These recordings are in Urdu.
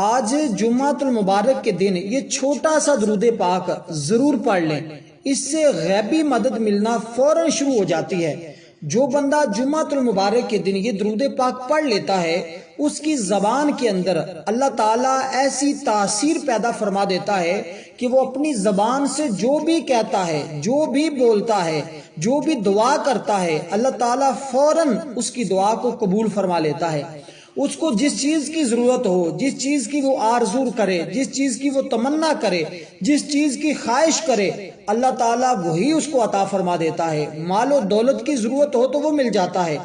آج جمعۃ المبارک کے دن یہ چھوٹا سا درود پاک ضرور پڑھ لیں، اس سے غیبی مدد ملنا فوراً شروع ہو جاتی ہے۔ جو بندہ جمعۃ المبارک کے دن یہ درود پاک پڑھ لیتا ہے اس کی زبان کے اندر اللہ تعالیٰ ایسی تاثیر پیدا فرما دیتا ہے کہ وہ اپنی زبان سے جو بھی کہتا ہے، جو بھی بولتا ہے، جو بھی دعا کرتا ہے، اللہ تعالیٰ فوراً اس کی دعا کو قبول فرما لیتا ہے۔ اس کو جس چیز کی ضرورت ہو، جس چیز کی وہ آرزو کرے، جس چیز کی وہ تمنا کرے، جس چیز کی خواہش کرے، اللہ تعالیٰ وہی اس کو عطا فرما دیتا ہے۔ مال و دولت کی ضرورت ہو تو وہ مل جاتا ہے،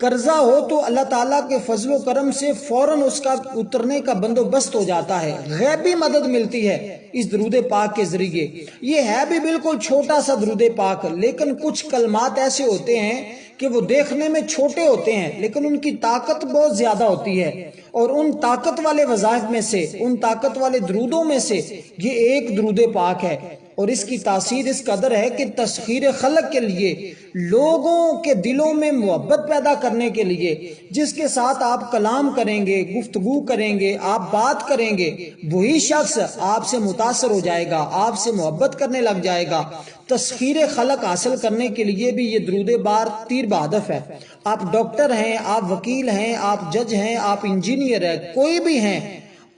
قرضہ ہو تو اللہ تعالیٰ کے فضل و کرم سے فوراً اس کا اترنے کا بندوبست ہو جاتا ہے۔ غیبی مدد ملتی ہے اس درود پاک کے ذریعے۔ یہ ہے بھی بالکل چھوٹا سا درود پاک، لیکن کچھ کلمات ایسے ہوتے ہیں کہ وہ دیکھنے میں چھوٹے ہوتے ہیں لیکن ان کی طاقت بہت زیادہ ہوتی ہے، اور ان طاقت والے وظائف میں سے، ان طاقت والے درودوں میں سے یہ ایک درود پاک ہے، اور اس کی تاثیر اس قدر ہے کہ تسخیر خلق کے لیے، لوگوں کے دلوں میں محبت پیدا کرنے کے لیے، جس کے ساتھ آپ کلام کریں گے، گفتگو کریں گے، آپ بات کریں گے، وہی شخص آپ سے متاثر ہو جائے گا، آپ سے محبت کرنے لگ جائے گا۔ تسخیر خلق حاصل کرنے کے لیے بھی یہ درود بار تیر بہدف ہے۔ آپ ڈاکٹر ہیں، آپ وکیل ہیں، آپ جج ہیں، آپ انجینئر ہیں، کوئی بھی ہیں،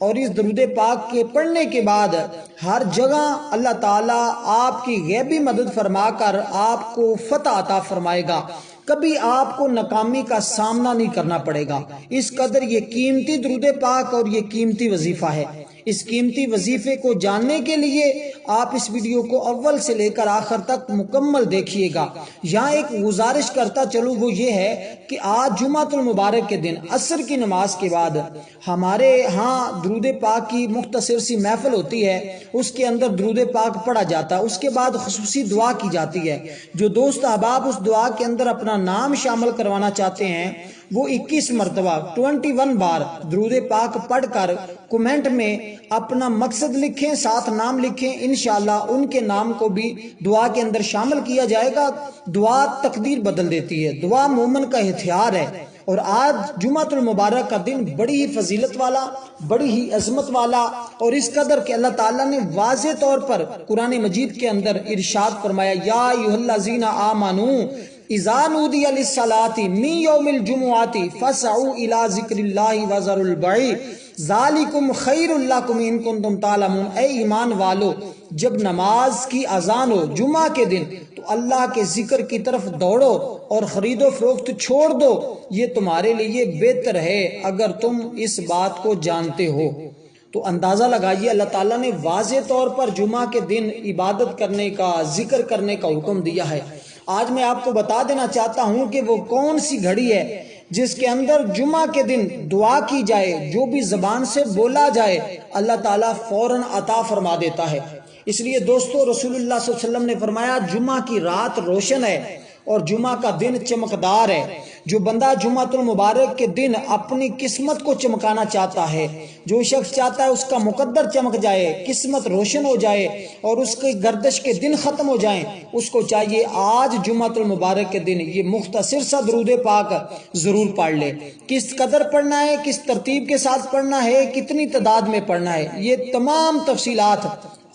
اور اس درود پاک کے پڑھنے کے بعد ہر جگہ اللہ تعالیٰ آپ کی غیبی مدد فرما کر آپ کو فتح عطا فرمائے گا۔ کبھی آپ کو ناکامی کا سامنا نہیں کرنا پڑے گا۔ اس قدر یہ قیمتی درود پاک اور یہ قیمتی وظیفہ ہے۔ اس قیمتی وظیفے کو جاننے کے لیے آپ اس ویڈیو کو اول سے لے کر آخر تک مکمل دیکھیے گا۔ یہاں ایک گزارش کرتا چلوں، وہ یہ ہے کہ آج جمعۃ المبارک کے دن عصر کی نماز کے بعد ہمارے ہاں درود پاک کی مختصر سی محفل ہوتی ہے، اس کے اندر درود پاک پڑھا جاتا ہے، اس کے بعد خصوصی دعا کی جاتی ہے۔ جو دوست احباب اس دعا کے اندر اپنا نام شامل کروانا چاہتے ہیں وہ 21 مرتبہ 21 بار درود پاک پڑھ کر کمنٹ میں اپنا مقصد لکھیں، ساتھ نام لکھیں، انشاءاللہ ان کے نام کو بھی دعا کے اندر شامل کیا جائے گا۔ دعا تقدیر بدل دیتی ہے، دعا مومن کا ہتھیار ہے، اور آج جمعۃ المبارک کا دن بڑی ہی فضیلت والا، بڑی ہی عظمت والا، اور اس قدر کہ اللہ تعالیٰ نے واضح طور پر قرآن مجید کے اندر ارشاد فرمایا، یا ایھا الذین آمنوا اذا نودی للصلاۃ من یوم الجمعۃ فاسعوا الی ذکر اللہ وذروا البیع ذالکم خیر لکم ان کنتم تعلمون۔ اے ایمان والو، جب نماز کی اذان ہو جمعہ کے دن تو اللہ کے ذکر کی طرف دوڑو اور خرید و فروخت چھوڑ دو، یہ تمہارے لیے بہتر ہے اگر تم اس بات کو جانتے ہو۔ تو اندازہ لگائیے، اللہ تعالیٰ نے واضح طور پر جمعہ کے دن عبادت کرنے کا، ذکر کرنے کا حکم دیا ہے۔ آج میں آپ کو بتا دینا چاہتا ہوں کہ وہ کون سی گھڑی ہے جس کے اندر جمعہ کے دن دعا کی جائے، جو بھی زبان سے بولا جائے اللہ تعالیٰ فوراً عطا فرما دیتا ہے۔ اس لیے دوستو، رسول اللہ صلی اللہ علیہ وسلم نے فرمایا، جمعہ کی رات روشن ہے اور جمعہ کا دن چمکدار ہے۔ جو بندہ جمعۃ المبارک کے دن اپنی قسمت کو چمکانا چاہتا ہے، جو شخص چاہتا ہے اس کا مقدر چمک جائے، قسمت روشن ہو جائے اور اس کی گردش کے دن ختم ہو جائیں، اس کو چاہیے آج جمعۃ المبارک کے دن یہ مختصر سا درود پاک ضرور پڑھ لے۔ کس قدر پڑھنا ہے، کس ترتیب کے ساتھ پڑھنا ہے، کتنی تعداد میں پڑھنا ہے، یہ تمام تفصیلات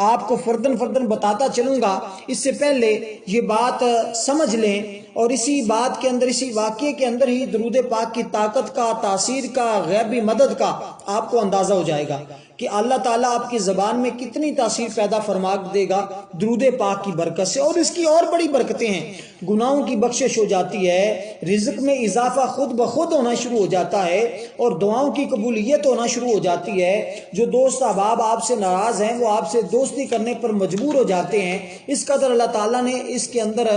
آپ کو فردن فردن بتاتا چلوں گا۔ اس سے پہلے یہ بات سمجھ لیں، اور اسی بات کے اندر، اسی واقعے کے اندر ہی درود پاک کی طاقت کا، تاثیر کا، غیبی مدد کا آپ کو اندازہ ہو جائے گا کہ اللہ تعالیٰ آپ کی زبان میں کتنی تاثیر پیدا فرما دے گا درود پاک کی برکت سے۔ اور اس کی اور بڑی برکتیں ہیں، گناہوں کی بخشش ہو جاتی ہے، رزق میں اضافہ خود بخود ہونا شروع ہو جاتا ہے، اور دعاؤں کی قبولیت ہونا شروع ہو جاتی ہے۔ جو دوست احباب آپ سے ناراض ہیں وہ آپ سے دوستی کرنے پر مجبور ہو جاتے ہیں، اس قدر اللہ تعالیٰ نے اس کے اندر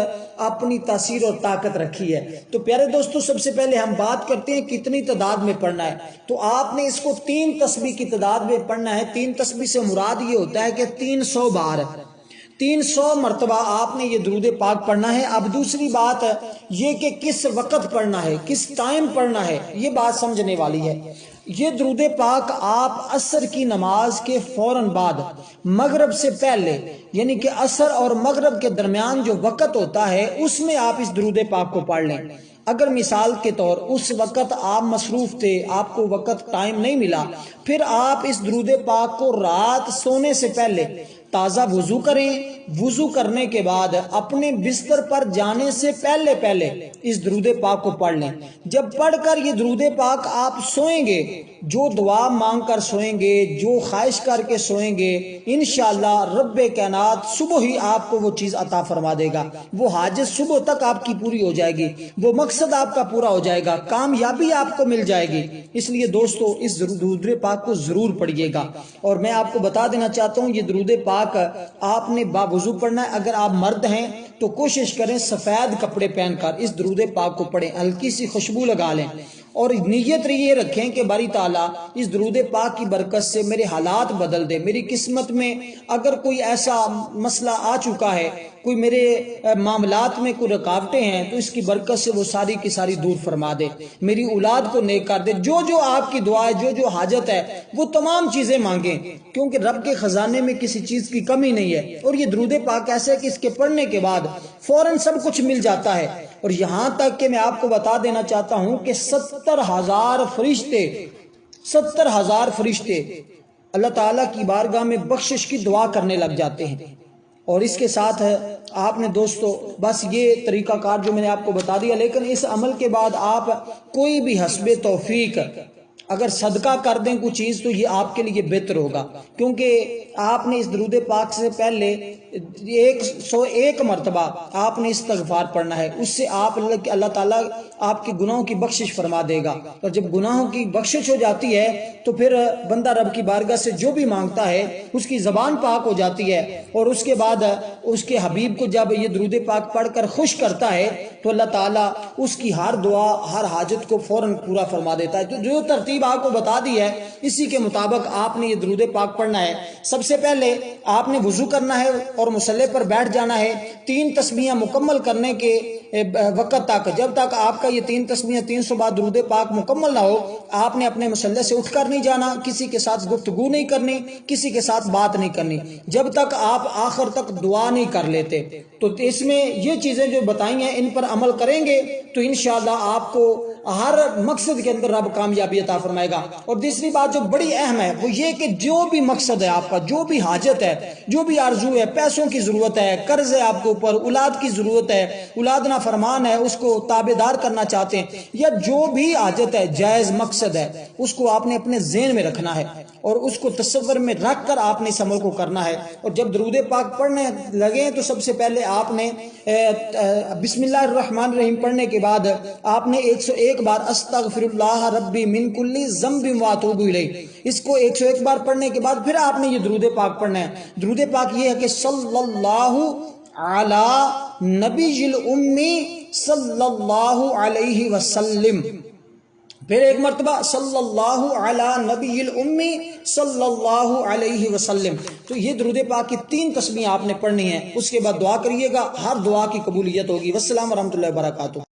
اپنی تاثیر اور طاقت رکھی ہے۔ تو پیارے دوستو، سب سے پہلے ہم بات کرتے ہیں کتنی تعداد میں پڑھنا ہے۔ تو آپ نے اس کو 3 تسبیح کی تعداد میں پڑھنا ہے۔ 3 تسبیح سے مراد یہ ہوتا ہے کہ 300 بار، 300 مرتبہ آپ نے یہ درود پاک پڑھنا ہے۔ اب دوسری بات یہ کہ کس وقت پڑھنا ہے، کس ٹائم پڑھنا ہے، یہ بات سمجھنے والی ہے۔ یہ درود پاک آپ عصر کی نماز کے فوراً بعد، مغرب سے پہلے، یعنی کہ عصر اور مغرب کے درمیان جو وقت ہوتا ہے اس میں آپ اس درود پاک کو پڑھ لیں۔ اگر مثال کے طور اس وقت آپ مصروف تھے، آپ کو وقت ٹائم نہیں ملا، پھر آپ اس درود پاک کو رات سونے سے پہلے تازہ وضو کریں، وضو کرنے کے بعد اپنے بستر پر جانے سے پہلے پہلے اس درود پاک کو پڑھ لیں۔ جب پڑھ کر یہ درود پاک آپ سوئیں گے، جو دعا مانگ کر سوئیں گے، جو خواہش کر کے سوئیں گے، انشاءاللہ رب کائنات صبح ہی آپ کو وہ چیز عطا فرما دے گا۔ وہ حاجت صبح تک آپ کی پوری ہو جائے گی، وہ مقصد آپ کا پورا ہو جائے گا، کامیابی آپ کو مل جائے گی۔ اس لیے دوستو اس درود پاک کو ضرور پڑھیے گا۔ اور میں آپ کو بتا دینا چاہتا ہوں، یہ درود پاک آپ نے باوضو پڑھنا ہے۔ اگر آپ مرد ہیں تو کوشش کریں سفید کپڑے پہن کر اس درود پاک کو پڑھیں، ہلکی سی خوشبو لگا لیں اور نیت یہ رکھیں کہ باری تعالیٰ اس درود پاک کی برکت سے میرے حالات بدل دے، میری قسمت میں اگر کوئی ایسا مسئلہ آ چکا ہے، کوئی میرے معاملات میں کوئی رکاوٹیں ہیں، تو اس کی برکت سے وہ ساری کی ساری دور فرما دے، میری اولاد کو نیک کر دے۔ جو جو آپ کی دعا ہے، جو جو حاجت ہے، وہ تمام چیزیں مانگیں، کیونکہ رب کے خزانے میں کسی چیز کی کمی نہیں ہے۔ اور یہ درود پاک ایسا ہے کہ اس کے پڑھنے کے بعد فوراً سب کچھ مل جاتا ہے۔ اور یہاں تک کہ میں آپ کو بتا دینا چاہتا ہوں کہ 70,000 فرشتے اللہ تعالیٰ کی بارگاہ میں بخشش کی دعا کرنے لگ جاتے ہیں۔ اور اس کے ساتھ آپ نے دوستو بس یہ طریقہ کار جو میں نے آپ کو بتا دیا، لیکن اس عمل کے بعد آپ کوئی بھی حسب توفیق اگر صدقہ کر دیں کوئی چیز تو یہ آپ کے لیے بہتر ہوگا، کیونکہ آپ نے اس درود پاک سے پہلے 101 مرتبہ آپ نے استغفار پڑھنا ہے۔ اس سے آپ اللہ تعالیٰ آپ کے گناہوں کی بخشش فرما دے گا، اور جب گناہوں کی بخشش ہو جاتی ہے تو پھر بندہ رب کی بارگاہ سے جو بھی مانگتا ہے اس کی زبان پاک ہو جاتی ہے، اور اس کے بعد اس کے حبیب کو جب یہ درود پاک پڑھ کر خوش کرتا ہے تو اللہ تعالیٰ اس کی ہر دعا ہر حاجت کو فوراً پورا فرما دیتا ہے۔ تو جو ترتیب آپ کو بتا دی ہے اسی کے مطابق آپ نے یہ درود پاک پڑھنا ہے۔ سب سے پہلے آپ نے وضو کرنا ہے اور مصلی پر بیٹھ جانا ہے 3 تسبیحاں مکمل کرنے کے وقت تک، جب تک آپ کا یہ 3 تسبیحاں 300 بار درود پاک مکمل نہ ہو، آپ نے اپنے مصلی سے اٹھ کر نہیں جانا، کسی کے ساتھ گفتگو نہیں کرنی، کسی کے ساتھ بات نہیں کرنی، جب تک آپ آخر تک دعا نہیں کر لیتے۔ تو اس میں یہ چیزیں جو بتائی ہیں ان پر عمل کریں گے تو انشاءاللہ آپ کو ہر مقصد کے اندر رب کامیابی عطا فرمائے گا۔ اور دوسری بات جو بڑی اہم ہے وہ یہ کہ جو بھی مقصد ہے آپ کا، جو بھی حاجت ہے، جو بھی آرزو ہے، پیسوں کی ضرورت ہے، قرض ہے آپ کے اوپر، اولاد کی ضرورت ہے، اولاد نافرمان ہے اس کو تابعدار کرنا چاہتے ہیں، یا جو بھی حاجت ہے جائز مقصد ہے، اس کو آپ نے اپنے ذہن میں رکھنا ہے اور اس کو تصور میں رکھ کر آپ نے اس عمل کو کرنا ہے۔ اور جب درود پاک پڑھنے لگیں تو سب سے پہلے آپ نے بسم اللہ الرحمن الرحیم پڑھنے کے بعد آپ نے 101 بار استغفر اللہ ربی من کل ذنب واتوب الیہ، اس کو 101 بار پڑھنے کے بعد پھر آپ نے یہ درود پاک پڑھنا ہے۔ درود پاک یہ ہے کہ صلی اللہ علی نبی الامی صلی اللہ علیہ وسلم، پھر ایک مرتبہ صلی اللہ علی نبی الامی صلی اللہ علیہ وسلم۔ تو یہ درود پاک کی 3 تسبیحیں آپ نے پڑھنی ہیں، اس کے بعد دعا کریے گا، ہر دعا کی قبولیت ہوگی۔ والسلام ورحمۃ اللہ وبرکاتہ۔